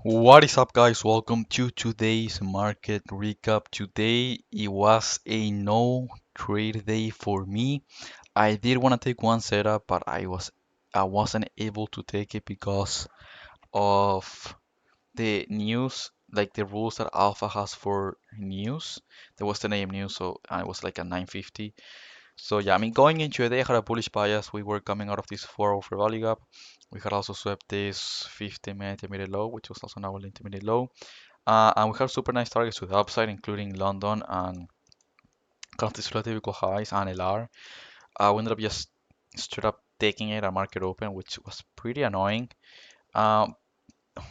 What is up, guys? Welcome to today's market recap. Today it was a no trade day for me. I did want to take one setup, but I wasn't able to take it because of the news, like the rules that Alpha has for news. There was 10 a.m. news, so I was like at 9:50. So yeah, I mean, going into the day, I had a bullish bias. We were coming out of this 4-hour fair value gap. We had also swept this 50-minute intermediate low, which was also now an intermediate low. And we have super nice targets to the upside, including London and kind of these relatively equal highs and LR. We ended up just straight up taking it at market open, which was pretty annoying. Um,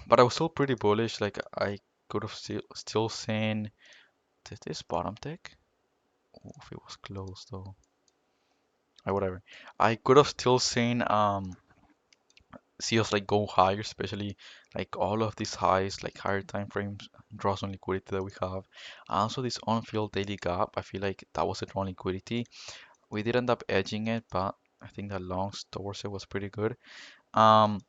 but I was still pretty bullish. Like I could have still seen. Did this bottom tick? Oh, if it was closed though. Whatever. I could have still seen see us like go higher, especially like all of these highs, like higher time frames, draws on liquidity that we have. Also, this on-field daily gap, I feel like that was a drawn liquidity. We did end up edging it, but I think the longs towards it was pretty good. Um,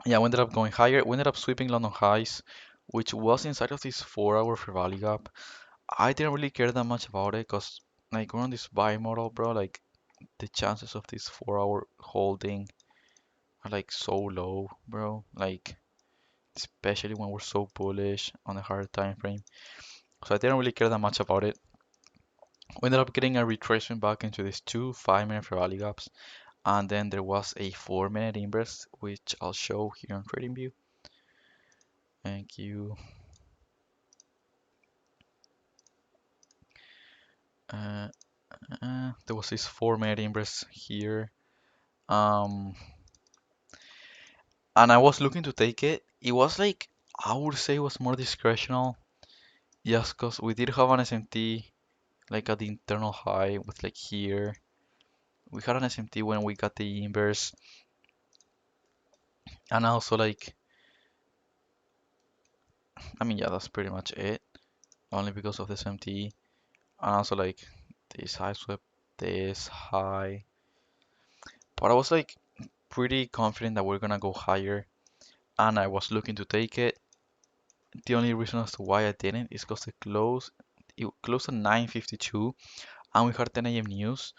yeah, we ended up going higher. We ended up sweeping London highs, which was inside of this 4-hour fair value gap. I didn't really care that much about it because like we're on this buy model, bro. Like the chances of this 4-hour holding are like so low, bro. Like especially when we're so bullish on a hard time frame. So I didn't really care that much about it. We ended up getting a retracement back into these two 5-minute fair value gaps, and then there was a 4-minute inverse, which I'll show here on TradingView. Thank you. Uh, there was this 4-minute inverse here, um, and I was looking to take it. It was like I would say it was more discretional, just because we did have an SMT like at the internal high with like here. We had an SMT when we got the inverse, and also like I mean yeah, that's pretty much it. Only because of the SMT, and also like this high swept, this high. But I was like pretty confident that we're gonna go higher, and I was looking to take it. The only reason as to why I didn't is because it closed at 9:52, and we had 10 a.m. news.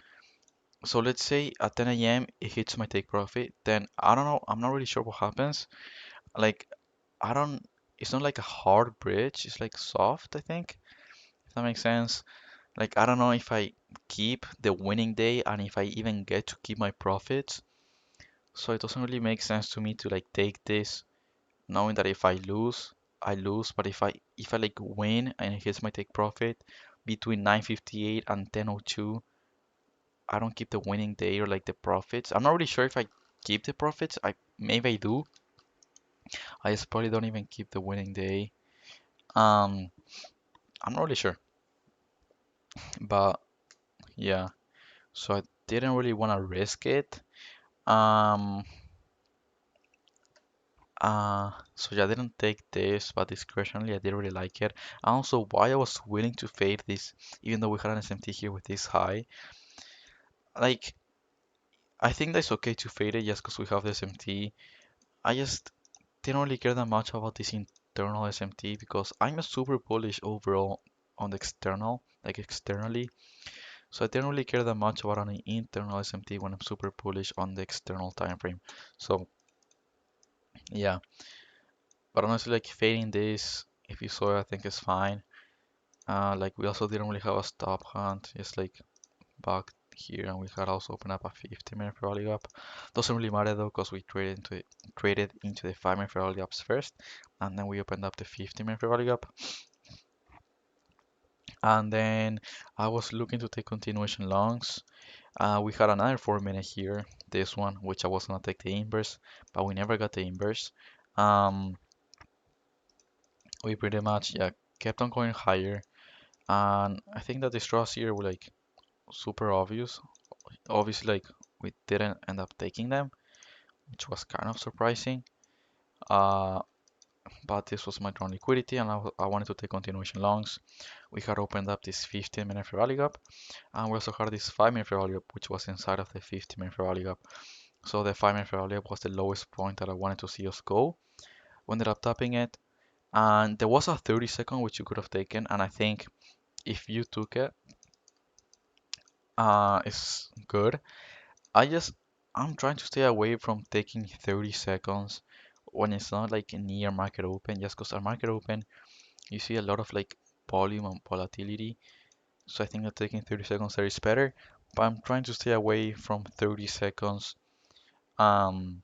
So let's say at 10 a.m. it hits my take profit, then I don't know. I'm not really sure what happens. Like I don't. It's not like a hard bridge. It's like soft, I think. If that makes sense. Like I don't know if I keep the winning day and if I even get to keep my profits. So it doesn't really make sense to me to like take this knowing that if I lose, I lose. But if I like win and it hits my take profit between 9:58 and 10:02, I don't keep the winning day or like the profits. I'm not really sure if I keep the profits. I maybe I do. I just probably don't even keep the winning day. Um, I'm not really sure, but yeah. So I didn't really want to risk it. Um, so yeah, I didn't take this, but discretionally I did really like it. And also why I was willing to fade this, even though we had an SMT here with this high. Like, I think that's okay to fade it just because we have the SMT. I just didn't really care that much about this internal SMT because I'm a super bullish overall on the external, like externally. So I didn't really care that much about an internal SMT when I'm super bullish on the external time frame. So yeah, but honestly, like fading this, if you saw it, I think it's fine. Like we also didn't really have a stop hunt, just like back here, and we had also opened up a 50-minute fair value gap. Doesn't really matter though, because we traded into the 5-minute fair value gaps first, and then we opened up the 50-minute fair value gap. And then I was looking to take continuation longs. We had another 4-minute here, this one, which I was gonna take the inverse, but we never got the inverse. Um, we pretty much yeah kept on going higher, and I think that the straws here were like super obvious. Obviously, like we didn't end up taking them, which was kind of surprising. Uh, but this was my drawn liquidity, and I wanted to take continuation longs. We had opened up this 15-minute fair value gap, and we also had this 5-minute fair value gap, which was inside of the 50-minute fair value gap. So the 5-minute fair value gap was the lowest point that I wanted to see us go. We ended up tapping it, and there was a 30 second which you could have taken, and I think if you took it, it's good. I just I'm trying to stay away from taking 30 seconds when it's not like near market open, just because at market open you see a lot of like volume and volatility. So I think that taking 30 seconds there is better, but I'm trying to stay away from 30 seconds. Um,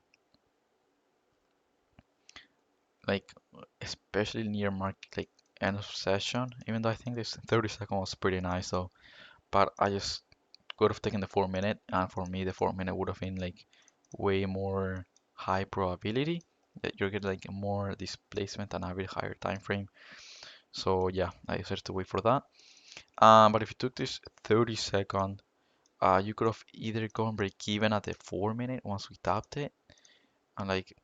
like especially near market like end of session. Even though I think this 30 second was pretty nice though, but I just could have taken the 4 minute, and for me the 4 minute would have been like way more high probability that you're getting like more displacement and a bit higher time frame. So yeah, I decided to wait for that. But if you took this 30 second, you could have either gone break even at the 4 minute once we tapped it, and like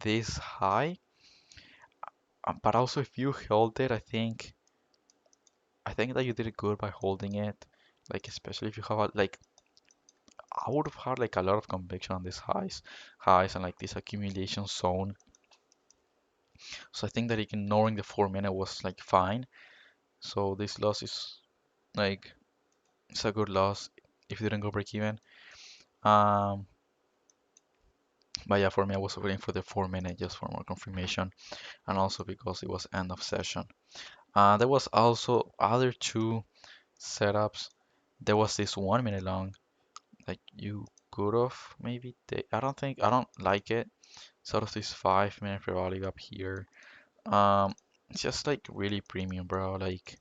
this high. But also if you held it, I think that you did good by holding it. Like especially if you have like I would have had like a lot of conviction on these highs and like this accumulation zone. So I think that ignoring the 4 minute was like fine. So this loss is like it's a good loss if you didn't go break even. Um, but yeah, for me I was waiting for the 4 minute just for more confirmation, and also because it was end of session. There was also other two setups. There was this 1 minute long, like you could have maybe I don't like it. Sort of this 5 minute rally up here. It's just like really premium, bro. Like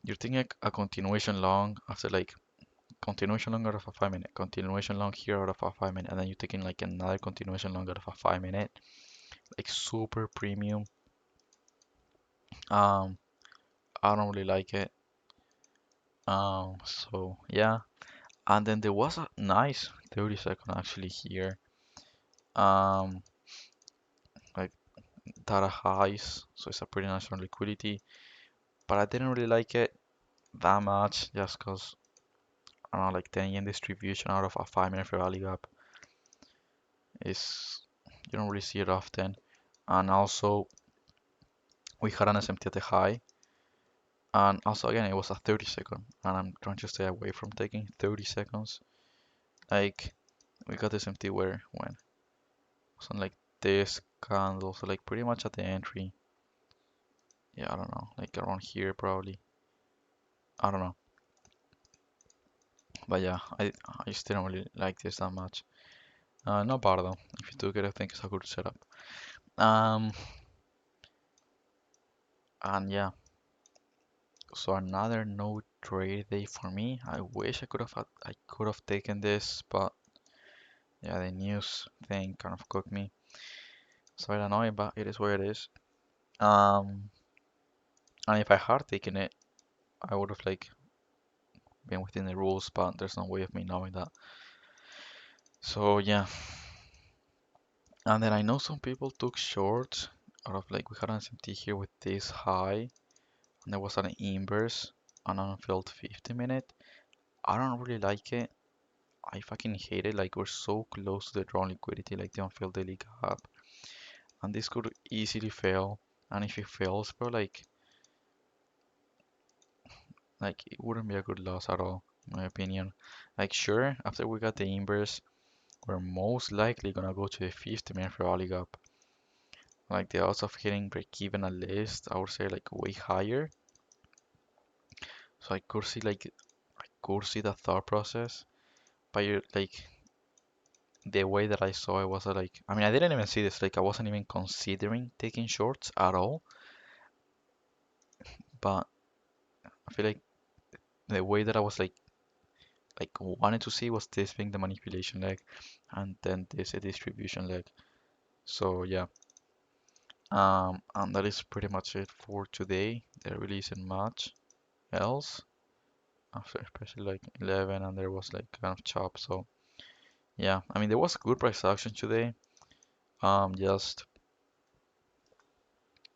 you're taking a continuation long after like continuation long out of a 5 minute, continuation long here out of a 5 minute, and then you're taking like another continuation long out of a 5 minute, like super premium. Um, I don't really like it. So yeah, and then there was a nice 30 second actually here. Um, like data highs, so it's a pretty nice on liquidity, but I didn't really like it that much just because I don't know, like 10 yen distribution out of a 5 minute fair value gap is you don't really see it often. And also we had an SMT at the high, and also again it was a 30 second, and I'm trying to stay away from taking 30 seconds. Like we got this SMT where when something like this candle, so like pretty much at the entry. Yeah, I don't know, like around here probably. I don't know, but yeah, I just didn't really like this that much. Not bad though. If you took it, I think it's a good setup. Um, and yeah, so another no trade day for me. I wish I could have taken this, but yeah, the news thing kind of cooked me. So I don't know, but it is what it is. Um, and if I had taken it, I would have like been within the rules, but there's no way of me knowing that. So yeah, and then I know some people took shorts out of like we had an SMT here with this high, and there was an inverse, an unfilled 50 minute. I don't really like it. I fucking hate it. Like we're so close to the drawn liquidity, like the unfilled daily gap, and this could easily fail. And if it fails, bro, like it wouldn't be a good loss at all, in my opinion. Like sure, after we got the inverse, we're most likely gonna go to the 50 minute rally gap. Like the odds of hitting break even at least, I would say like way higher. So I could see the thought process, but you like the way that I saw it was like, I mean, I didn't even see this, like, I wasn't even considering taking shorts at all, but I feel like the way that I was like, wanted to see was this being the manipulation leg, and then this a distribution leg. So, yeah, and that is pretty much it for today. There really isn't much else after, especially like 11, and there was like kind of chop, so, yeah, I mean, there was good price action today, just,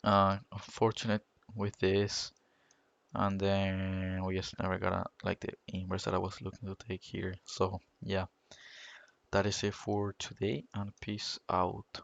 unfortunate with this. And then we just never got like the inverse that I was looking to take here. So yeah, that is it for today and peace out.